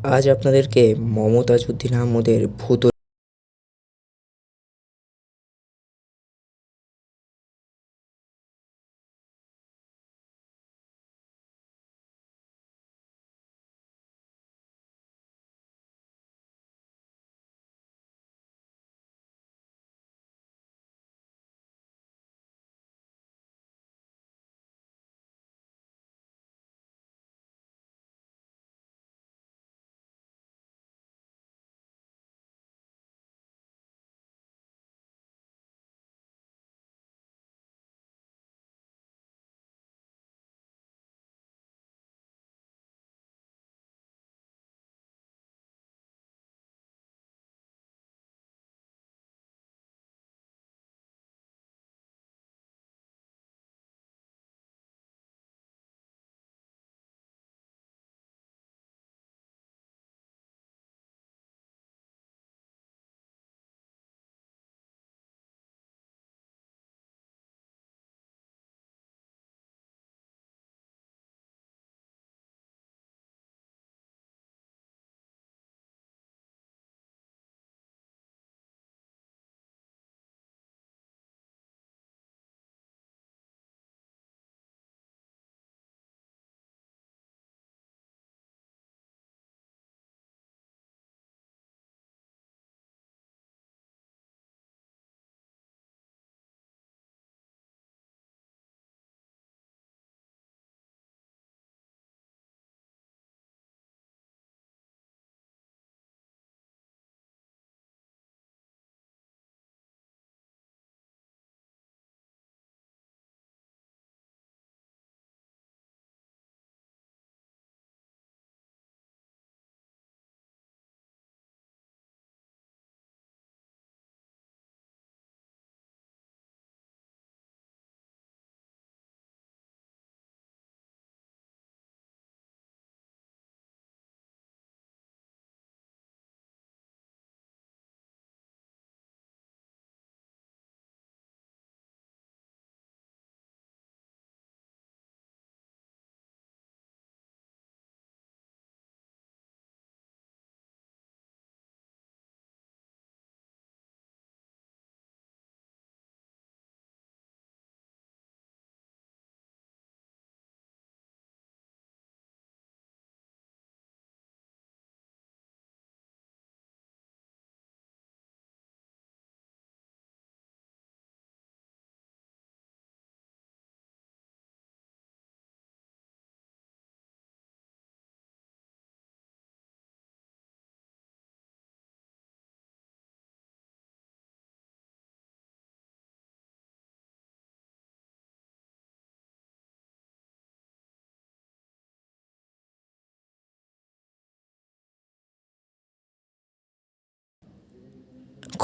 আজ আপনাদেরকে মমতাজ উদ্দিন আহমদের ভূত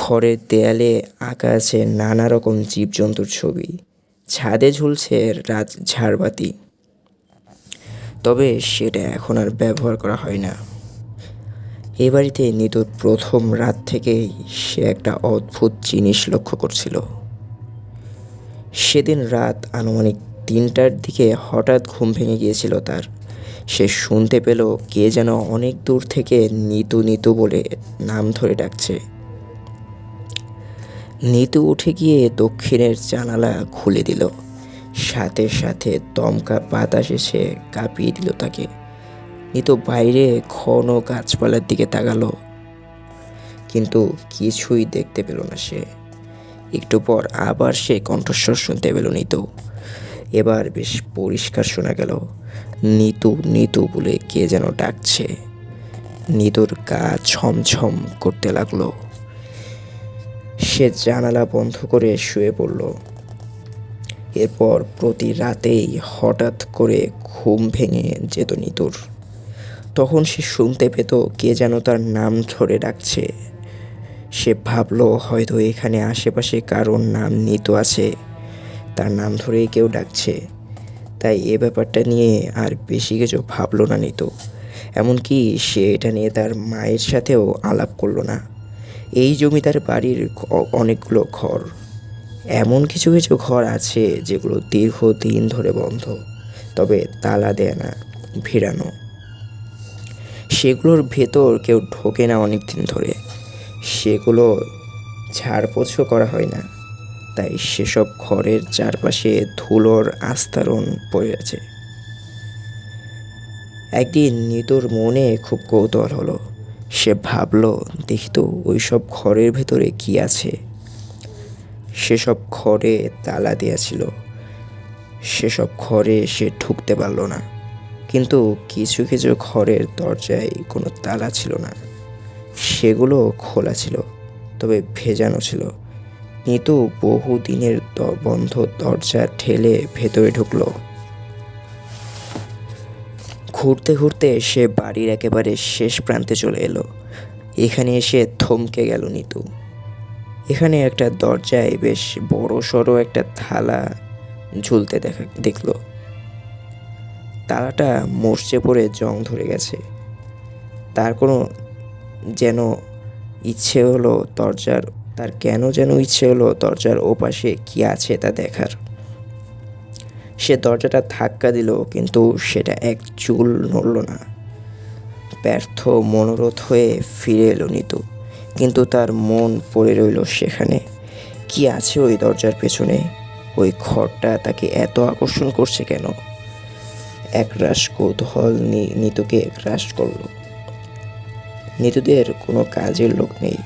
ঘরের দেয়ালে আঁকা আছে নানা রকম জীবজন্তুর ছবি। ছাদে ঝুলছে রাত ঝাড়বাতি, তবে সেটা এখন আর ব্যবহার করা হয় না। এ বাড়িতে নিতুর প্রথম রাত থেকেই সে একটা অদ্ভুত জিনিস লক্ষ্য করছিল। সেদিন রাত আনুমানিক 3টার দিকে হঠাৎ ঘুম ভেঙে গিয়েছিল তার। সে শুনতে পেল কে যেন অনেক দূর থেকে নিতু নিতু বলে নাম ধরে ডাকছে। নিতু উঠে গিয়ে দক্ষিণের জানালা খুলে দিল। সাথে সাথে দমকা বাতাস এসে কাঁপিয়ে দিল তাকে। নিতু বাইরে ঘন গাছপালার দিকে তাকালো, কিন্তু কিছুই দেখতে পেল না সে। একটু পর আবার সে কণ্ঠস্বর শুনতে পেল নিতু। এবার বেশ পরিষ্কার শোনা গেল, নিতু নিতু বলে কে যেন ডাকছে। নিতুর গা ছমছম করতে লাগলো। সে জানালা বন্ধ করে শুয়ে পড়ল। এরপর প্রতি রাতেই হঠাৎ করে ঘুম ভেঙে যেত নিতুর। তখন সে শুনতে পেত কে যেন তার নাম ধরে ডাকছে। সে ভাবলো হয়তো এখানে আশেপাশে কারোর নাম নিতু আছে, তার নাম ধরেই কেউ ডাকছে। তাই এ ব্যাপারটা নিয়ে আর বেশি কিছু ভাবলো না নিতু। এমনকি সে এটা নিয়ে তার মায়ের সাথেও আলাপ করলো না। এই জমিদার বাড়ির অনেকগুলো ঘর, এমন কিছু কিছু ঘর আছে যেগুলো দীর্ঘদিন ধরে বন্ধ, তবে তালা দেয় না, ভিড়ানো। সেগুলোর ভেতর কেউ ঢোকে না অনেক দিন ধরে, সেগুলো ঝাড়পোছও করা হয় না, তাই সেসব ঘরের চারপাশে ধুলোর আস্তরণ পড়ে আছে। একদিন নিতুর মনে খুব কৌতূহল হলো। সে ভাবলো, দেখি তো ওইসব ঘরের ভেতরে কি আছে। সেসব ঘরে তালা দেওয়া ছিল, সেসব ঘরে সে ঢুকতে পারল না। কিন্তু কিছু কিছু ঘরের দরজায় কোনো তালা ছিল না, সেগুলো খোলা ছিল, তবে ভেজানো ছিল। নিতু বহুদিনের বন্ধ দরজা ঠেলে ভেতরে ঢুকলো। ঘুরতে ঘুরতে সে বাড়ির একেবারে শেষ প্রান্তে চলে এলো। এখানে এসে থমকে গেল নিতু। এখানে একটা দরজায় বেশ বড় সড়ো একটা থালা ঝুলতে দেখলো। তালাটা মরচে পড়ে জং ধরে গেছে। তার যেন ইচ্ছে হলো দরজার ওপাশে কি আছে তা দেখার। সে দরজাটা ধাক্কা দিল, কিন্তু সেটা এক চুল নড়ল না। ব্যর্থ মনোরথ হয়ে ফিরে এলো নিতু, কিন্তু তার মন পড়ে রইল সেখানে। কি আছে ওই দরজার পেছনে? ওই ঘরটা তাকে এত আকর্ষণ করছে কেন? একরাশ কৌতূহল নিতুকে গ্রাস করল। নিতুদের কোনো কাজের লোক নেই,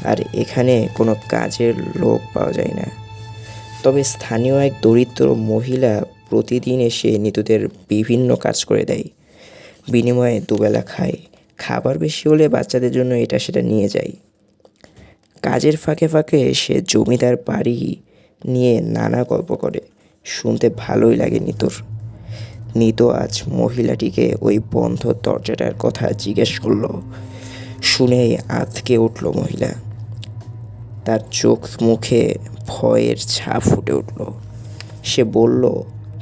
আর এখানে কোনো কাজের লোক পাওয়া যায় না। তবে স্থানীয় এক দরিদ্র মহিলা প্রতিদিন এসে নিতুদের বিভিন্ন কাজ করে দেয়, বিনিময়ে দুবেলা খায়। খাবার বেশি হলে বাচ্চাদের জন্য এটা সেটা নিয়ে যায়। কাজের ফাঁকে ফাঁকে সে জমিদার বাড়ি নিয়ে নানা গল্প করে, শুনতে ভালোই লাগে নিতুর। নিতু আজ মহিলাটিকে ওই বন্ধ দরজাটার কথা জিজ্ঞেস করলো। শুনেই আঁতকে উঠল মহিলা। তার চোখ মুখে ভয়ের ছাপ ফুটে উঠল। সে বলল,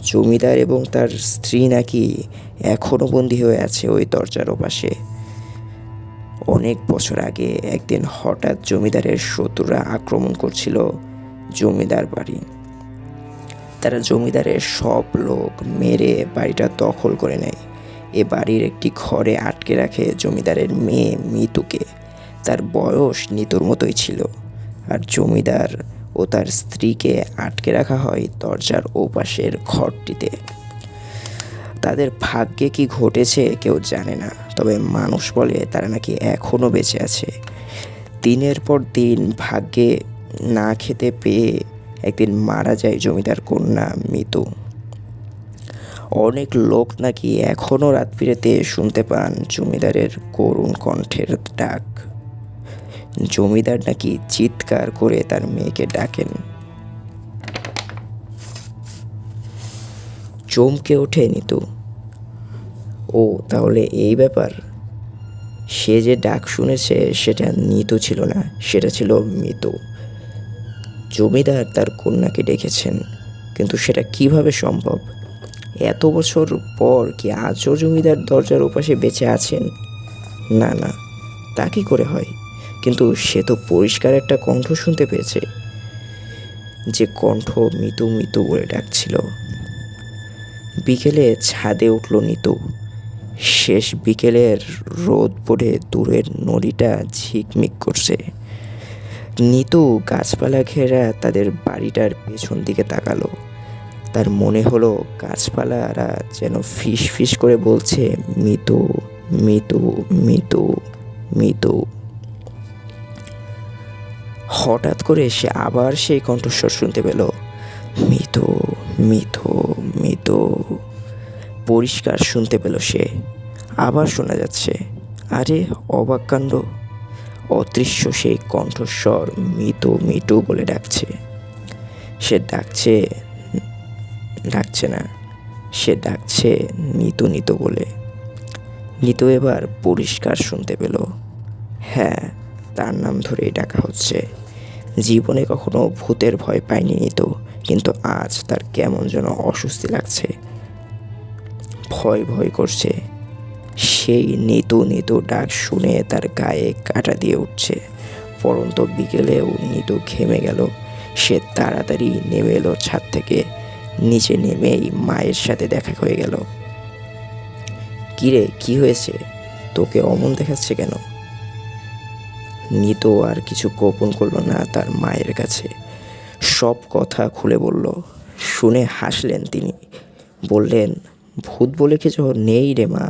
জমিদার এবং তার স্ত্রী নাকি এখনও বন্দী হয়ে আছে ওই দরজার ওপাশে। অনেক বছর আগে একদিন হঠাৎ জমিদারের শত্রুরা আক্রমণ করছিল জমিদার বাড়ি। তারা জমিদারের সব লোক মেরে বাড়িটা দখল করে নেয়। এ বাড়ির একটি ঘরে আটকে রাখে জমিদারের মেয়ে মিতুকে। তার বয়স নিতুর মতোই ছিল, আর জমিদার ও তার স্ত্রীকে আটকে রাখা হয় দরজার ওপাশের ঘরটিতে। তাদের ভাগ্যে কি ঘটেছে কেউ জানে না, তবে মানুষ বলে তারা নাকি এখনও বেঁচে আছে। দিনের পর দিন ভাগ্যে না খেতে পেয়ে একদিন মারা যায় জমিদার কন্যা মিতু। অনেক লোক নাকি এখনও রাত বিরেতে শুনতে পান জমিদারের করুণ কণ্ঠের ডাক। জমিদার নাকি চিৎকার করে তার মেয়েকে ডাকেন। চমকে ওঠে নিতু। ও, তাহলে এই ব্যাপার। সে যে ডাক শুনেছে সেটা নিতু ছিল না, সেটা ছিল মিতু। জমিদার তার কন্যাকে ডেকেছেন, কিন্তু সেটা কিভাবে সম্ভব? এত বছর পর কি আজও জমিদার দরজার ওপাশে বেঁচে আছেন? না না, তা কি করে হয়? কিন্তু সে তো পরিষ্কার একটা কণ্ঠ শুনতে পেয়েছে, যে কণ্ঠ মিতু মিতু বলে ডাকছিল। বিকেলে ছাদে উঠল নিতু। শেষ বিকেলের রোদ পড়ে দূরের নদীটা ঝিকমিক করছে। নিতু গাছপালা ঘেরা তাদের বাড়িটার পেছন দিকে তাকালো। তার মনে হলো গাছপালারা যেন ফিস ফিস করে বলছে, মিতু মিতু মিতু মিতু। হঠাৎ করে সে আবার সেই কণ্ঠস্বর শুনতে পেল, মিতু মিতু মিতু। পরিষ্কার শুনতে পেল সে। আবার শোনা যাচ্ছে। আরে অবাক কাণ্ড! অদৃশ্য সেই কণ্ঠস্বর মিতু মিতু বলে ডাকছে। সে ডাকছে না, সে ডাকছে নিতু নিতু বলে। নিতু এবার পরিষ্কার শুনতে পেল। হ্যাঁ, তার নাম ধরেই ডাকা হচ্ছে। জীবনে কখনো ভূতের ভয় পায়নি নিতু, কিন্তু আজ তার কেমন যেন অস্বস্তি লাগছে, ভয় ভয় করছে। সেই নিতু নিতু ডাক শুনে তার গায়ে কাঁটা দিয়ে উঠছে। পরন্ত বিকেলেও নিতু ঘেমে গেল। সে তাড়াতাড়ি নেমে এলো ছাদ থেকে। নিচে নেমেই মায়ের সাথে দেখা হয়ে গেল। কিরে, কি হয়েছে? তোকে অমন দেখাচ্ছে কেন? নিতু আর কিছু গোপন করলো না তার মায়ের কাছে, সব কথা খুলে বলল। শুনে হাসলেন তিনি, বললেন, ভূত বলে কিছু নেই রে মা,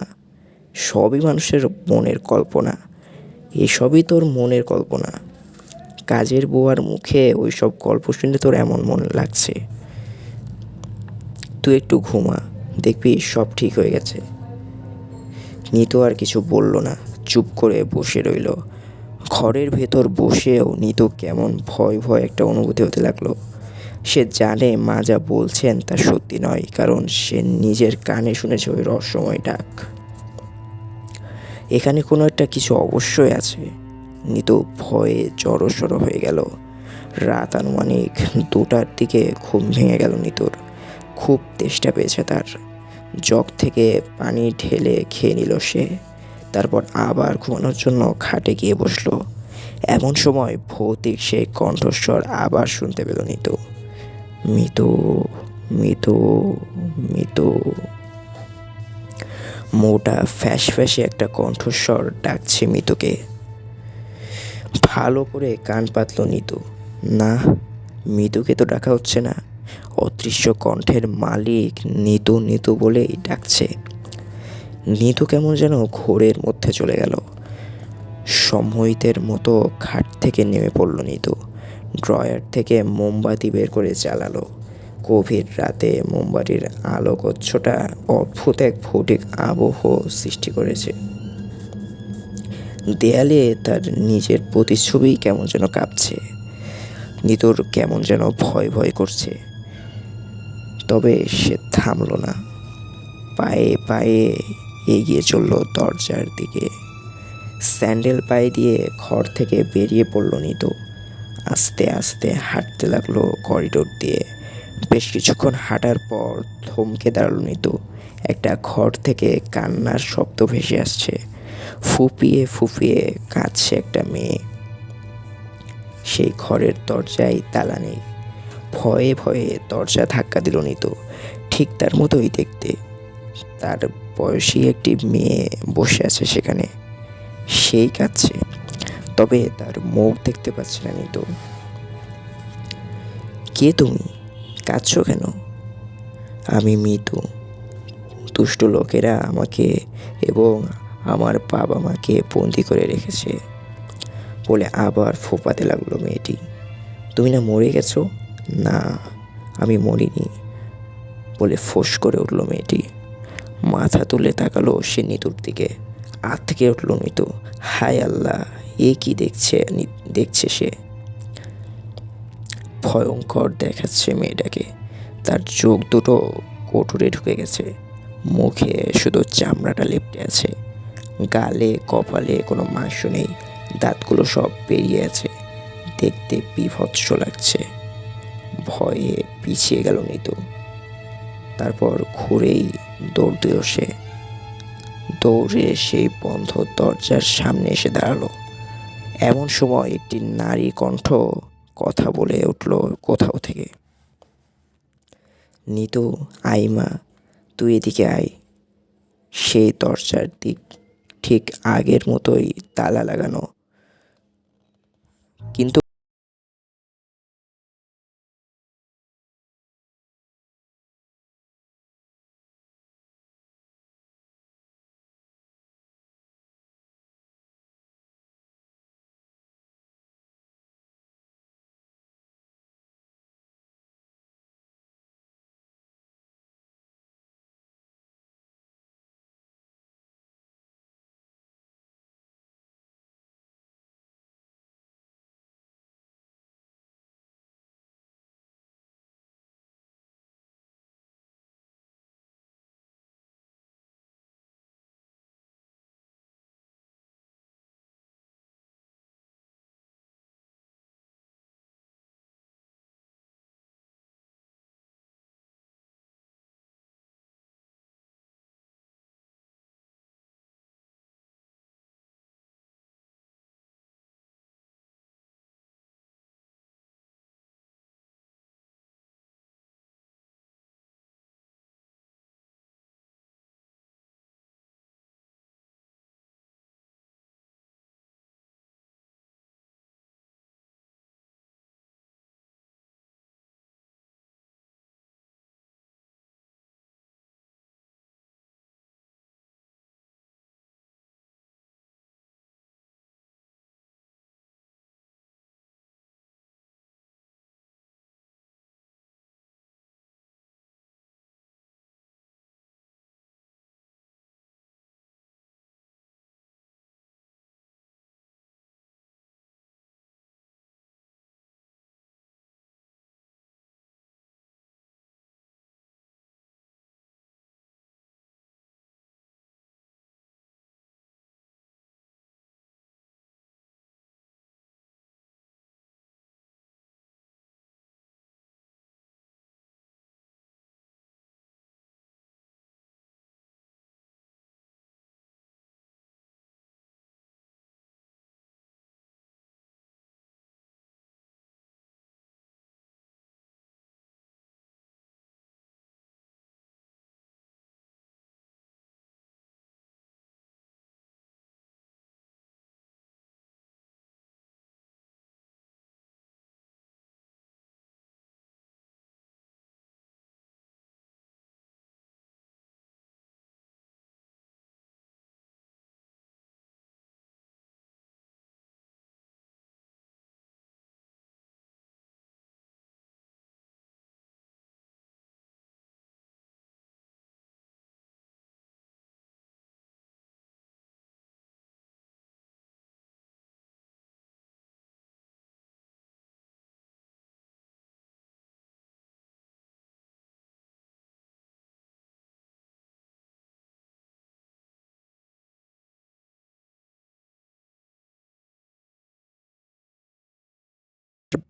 সবই মানুষের মনের কল্পনা। এসবই তোর মনের কল্পনা। কাজের বুয়ার মুখে ওই সব গল্প শুনে তোর এমন মন লাগছে। তুই একটু ঘুমা, দেখবি সব ঠিক হয়ে গেছে। নিতু আর কিছু বলল না, চুপ করে বসে রইল। ঘরের ভেতর বসেও নিতু কেমন ভয় ভয় একটা অনুভূতি হতে লাগলো। সে জানে মা যা বলছেন তা সত্যি নয়, কারণ সে নিজের কানে শুনেছে ওই রহস্যময় ডাক। এখানে কোনো একটা কিছু অবশ্যই আছে। নিতু ভয়ে জড়সড় হয়ে গেল। রাত আনুমানিক 2টার দিকে ঘুম ভেঙে গেল নিতুর। খুব তেষ্টা পেয়েছে তার। জগ থেকে পানি ঢেলে খেয়ে নিল সে। তারপর আবার ঘুমানোর জন্য খাটে গিয়ে বসলো। এমন সময় ভৌতিক সেই কণ্ঠস্বর আবার শুনতে পেল নিতু। মিতু, মিতু, মিতু। মোটা ফ্যাস ফ্যাসে একটা কণ্ঠস্বর ডাকছে মিতুকে। ভালো করে কান পাতল নিতু। না, মিতুকে তো ডাকা হচ্ছে না। অদৃশ্য কণ্ঠের মালিক নিতু নিতু বলেই ডাকছে। নিতু কেমন যেন ঘোরের মধ্যে চলে গেল। সম্মোহিতের মতো খাট থেকে নেমে পড়ল নিতু। ড্রয়ার থেকে মোমবাতি বের করে জ্বালালো। গভীর রাতে মোমবাতির আলোকচ্ছটা অদ্ভুত এক ভৌতিক আবহ সৃষ্টি করেছে। দেয়ালে তার নিজের প্রতিচ্ছবি কেমন যেন কাঁপছে। নিতুর কেমন যেন ভয় ভয় করছে। তবে সে থামল না। পায়ে পায়ে এগিয়ে চলল দরজার দিকে। স্যান্ডেল পায়ে দিয়ে ঘর থেকে বেরিয়ে পড়ল নিতু। আস্তে আস্তে হাঁটতে লাগলো করিডোর দিয়ে। বেশ কিছুক্ষণ হাঁটার পর থমকে দাঁড়ালো নিতু। একটা ঘর থেকে কান্নার শব্দ ভেসে আসছে। ফুপিয়ে ফুপিয়ে কাঁদছে একটা মেয়ে। সেই ঘরের দরজায় তালা নেই। ভয়ে ভয়ে দরজা ধাক্কা দিল নিতু। ঠিক তার মতোই দেখতে, তার বয়সী একটি মেয়ে বসে আছে সেখানে। সেই কাঁদছে, তবে তার মুখ দেখতে পাচ্ছে না নিতু। কে তুমি? কাঁদছো কেন? আমি মিতু। দুষ্ট লোকেরা আমাকে এবং আমার বাবা মাকে বন্দি করে রেখেছে, বলে আবার ফোঁপাতে লাগলো মেয়েটি। তুমি না মরে গেছো? না, আমি মরিনি, বলে ফোঁস করে উঠল মেয়েটি। মাথা তুলে তাকালো সে নিতুর দিকে। আঁতকে উঠল নিতু। হায় আল্লাহ, এ কি দেখছে সে? ভয়ঙ্কর দেখাচ্ছে মেয়েটাকে। তার চোখ দুটো কোটরে ঢুকে গেছে। মুখে শুধু চামড়াটা লেপ্টে আছে। গালে কপালে কোনো মাংস নেই। দাঁতগুলো সব বেরিয়ে আছে। দেখতে বীভৎস লাগছে। ভয়ে পিছিয়ে গেল নিতু। তারপর ঘুরেই দৌড় দিল সে। দৌড়ে সেই বন্ধ দরজার সামনে এসে দাঁড়ালো। এমন সময় একটি নারী কণ্ঠ কথা বলে উঠল কোথাও থেকে। নিতু, আই মা, তুই এদিকে আয়। সেই দরজার দিক ঠিক আগের মতোই তালা লাগানো, কিন্তু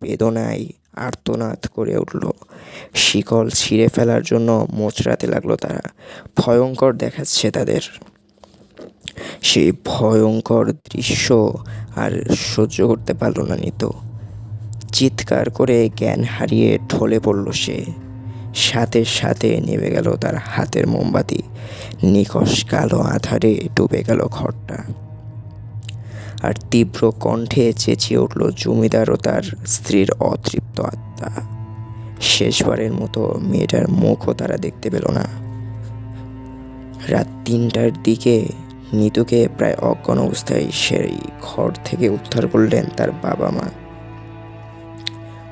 বেদনায় আর্তনাদ করে উঠল। শিকল ছিঁড়ে ফেলার জন্য মোচড়াতে লাগলো তারা। ভয়ঙ্কর দেখাচ্ছে তাদের। সেই ভয়ঙ্কর দৃশ্য আর সহ্য করতে পারল না নিতু। চিৎকার করে জ্ঞান হারিয়ে ঢলে পড়ল সে। সাথে সাথে নেমে গেল তার হাতের মোমবাতি। নিকষ কালো আধারে ডুবে গেল ঘরটা। আর তীব্র কণ্ঠে চেঁচিয়ে উঠল জমিদার ও তার স্ত্রীর অতৃপ্ত আত্মা। শেষবারের মতো মেয়েটার মুখও তারা দেখতে পেল না। রাত 3টার দিকে নিতুকে প্রায় অজ্ঞান অবস্থায় সেই ঘর থেকে উদ্ধার করলেন তার বাবা মা।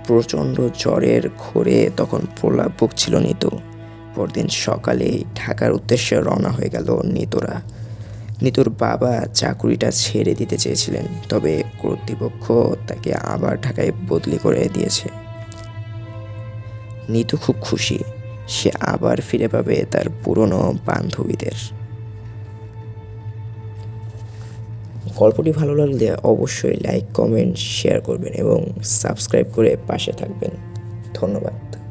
প্রচণ্ড জ্বরের ঘোরে তখন প্রলাপ বকছিল নিতু। পরদিন সকালে ঢাকার উদ্দেশ্যে রওনা হয়ে গেল নিতুরা। নিতুর বাবা চাকুরিটা ছেড়ে দিতে চেয়েছিলেন, তবে কর্তৃপক্ষ তাকে আবার ঢাকায় বদলি করে দিয়েছে। নিতু খুব খুশি, সে আবার ফিরে পাবে তার পুরনো বান্ধবীদের। গল্পটি ভালো লাগলে অবশ্যই লাইক, কমেন্ট, শেয়ার করবেন এবং সাবস্ক্রাইব করে পাশে থাকবেন। ধন্যবাদ।